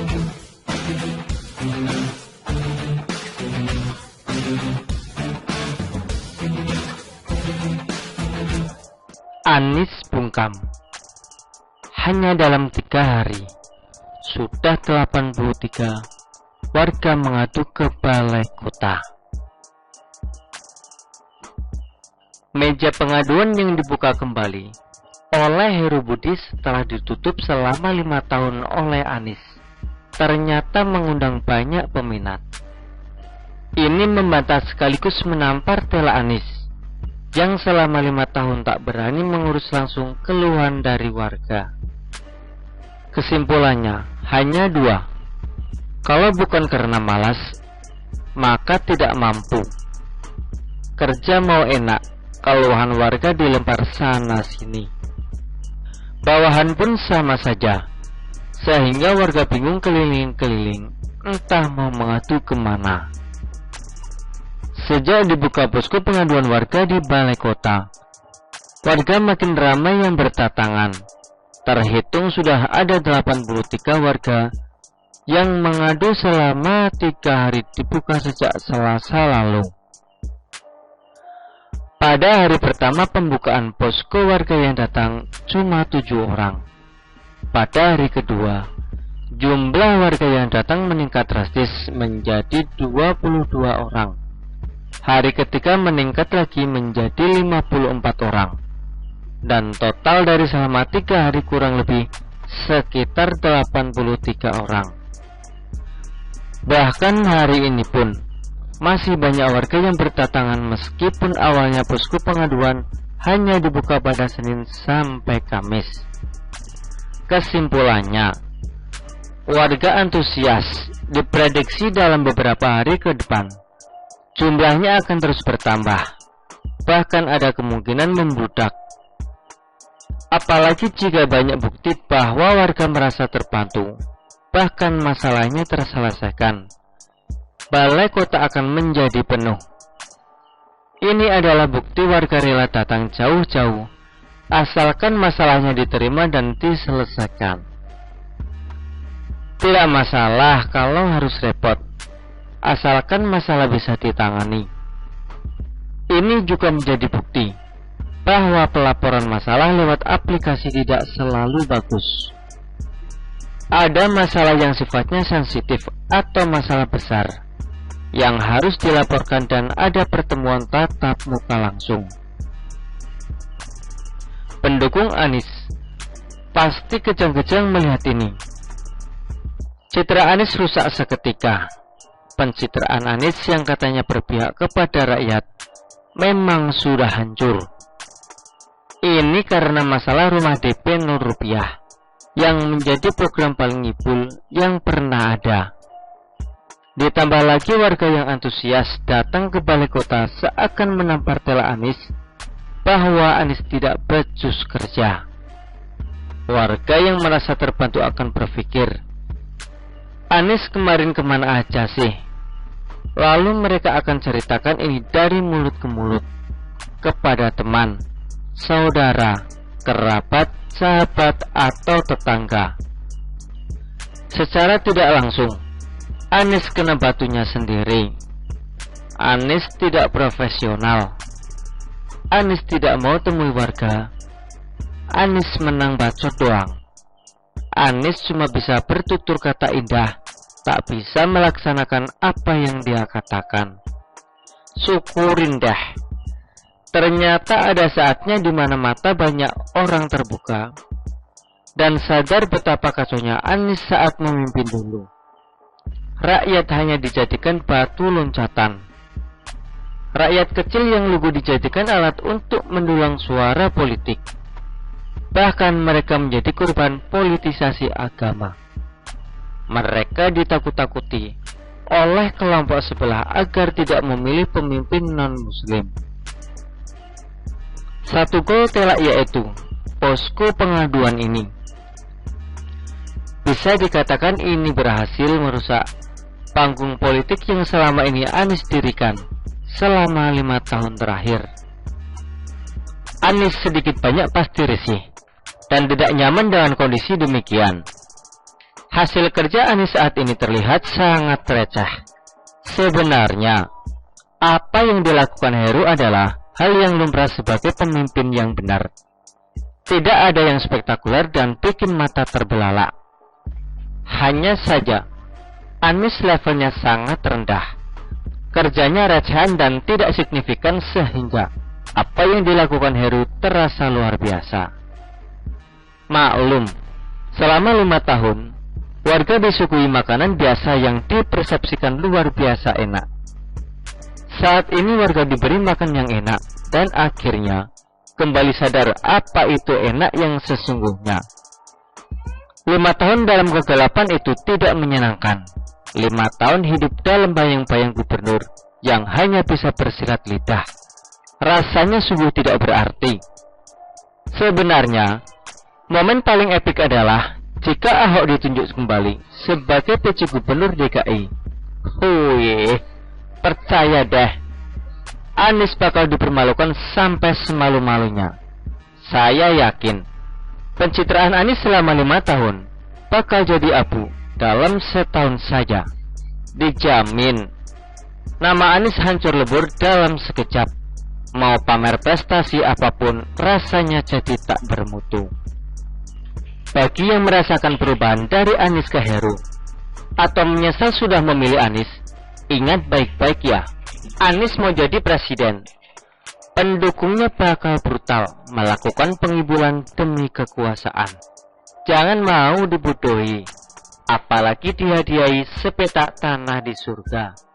Anies bungkam. Hanya dalam 3 hari, sudah 83 warga mengadu ke balai kota. Meja pengaduan yang dibuka kembali oleh Heru Budi setelah ditutup selama 5 tahun oleh Anies ternyata mengundang banyak peminat. Ini membantah sekaligus menampar tela Anies yang selama 5 tahun tak berani mengurus langsung keluhan dari warga. Kesimpulannya hanya 2. Kalau bukan karena malas, maka tidak mampu. Kerja mau enak, keluhan warga dilempar sana sini. Bawahan pun sama saja, sehingga warga bingung keliling-keliling, entah mau mengadu kemana. Sejak dibuka posko pengaduan warga di balai kota, warga makin ramai yang berdatangan. Terhitung sudah ada 83 warga yang mengadu selama 3 hari dibuka sejak Selasa lalu. Pada hari pertama pembukaan posko, warga yang datang cuma 7 orang. Pada hari kedua, jumlah warga yang datang meningkat drastis menjadi 22 orang. Hari ketiga meningkat lagi menjadi 54 orang. Dan total dari selama 3 hari kurang lebih sekitar 83 orang. Bahkan hari ini pun masih banyak warga yang berdatangan meskipun awalnya posko pengaduan hanya dibuka pada Senin sampai Kamis. Kesimpulannya, warga antusias diprediksi dalam beberapa hari ke depan jumlahnya akan terus bertambah, bahkan ada kemungkinan membludak. Apalagi jika banyak bukti bahwa warga merasa terbantu, bahkan masalahnya terselesaikan, balai kota akan menjadi penuh. Ini adalah bukti warga rela datang jauh-jauh, asalkan masalahnya diterima dan diselesaikan. Tidak masalah kalau harus repot, asalkan masalah bisa ditangani. Ini juga menjadi bukti bahwa pelaporan masalah lewat aplikasi tidak selalu bagus. Ada masalah yang sifatnya sensitif atau masalah besar yang harus dilaporkan dan ada pertemuan tatap muka langsung. Pendukung Anies pasti kejang-kejang melihat ini. Citra Anies rusak seketika. Pencitraan Anies yang katanya berpihak kepada rakyat memang sudah hancur. Ini karena masalah rumah DP 0 rupiah yang menjadi program paling ngibul yang pernah ada. Ditambah lagi warga yang antusias datang ke balai kota seakan menampar tela Anies bahwa Anies tidak becus kerja. Warga yang merasa terbantu akan berpikir, Anies kemarin kemana aja sih? Lalu mereka akan ceritakan ini dari mulut ke mulut kepada teman, saudara, kerabat, sahabat, atau tetangga. Secara tidak langsung, Anies kena batunya sendiri. Anies tidak profesional. Anies tidak mau temui warga. Anies menang bacot doang. Anies cuma bisa bertutur kata indah, tak bisa melaksanakan apa yang dia katakan. Syukurin dah. Ternyata ada saatnya di mana mata banyak orang terbuka dan sadar betapa kacaunya Anies saat memimpin dulu. Rakyat hanya dijadikan batu loncatan. Rakyat kecil yang lugu dijadikan alat untuk mendulang suara politik. Bahkan mereka menjadi korban politisasi agama. Mereka ditakut-takuti oleh kelompok sebelah agar tidak memilih pemimpin non-muslim. Satu gol telak yaitu posko pengaduan ini. Bisa dikatakan ini berhasil merusak panggung politik yang selama ini Anies dirikan selama 5 tahun terakhir. Anies sedikit banyak pasti risih dan tidak nyaman dengan kondisi demikian. Hasil kerja Anies saat ini terlihat sangat receh. Sebenarnya, apa yang dilakukan Heru adalah hal yang lumrah sebagai pemimpin yang benar. Tidak ada yang spektakuler dan bikin mata terbelalak. Hanya saja, Anies levelnya sangat rendah. Kerjanya recehan dan tidak signifikan sehingga apa yang dilakukan Heru terasa luar biasa. Maklum, selama 5 tahun, warga disuguhi makanan biasa yang dipersepsikan luar biasa enak. Saat ini warga diberi makan yang enak dan akhirnya kembali sadar apa itu enak yang sesungguhnya. 5 tahun dalam kegelapan itu tidak menyenangkan. 5 tahun hidup dalam bayang-bayang gubernur yang hanya bisa bersilat lidah. Rasanya sungguh tidak berarti. Sebenarnya, momen paling epik adalah jika Ahok ditunjuk kembali sebagai PJ Gubernur DKI. Percaya deh, Anies bakal dipermalukan sampai semalu-malunya. Saya yakin, pencitraan Anies selama 5 tahun bakal jadi abu dalam setahun saja. Dijamin, nama Anies hancur lebur dalam sekejap. Mau pamer prestasi apapun, rasanya jadi tak bermutu. Bagi yang merasakan perubahan dari Anies ke Heru, atau menyesal sudah memilih Anies, ingat baik-baik ya, Anies mau jadi presiden. Pendukungnya bakal brutal, melakukan pengibulan demi kekuasaan. Jangan mau dibodohi, apalagi dihadiahi sepetak tanah di surga.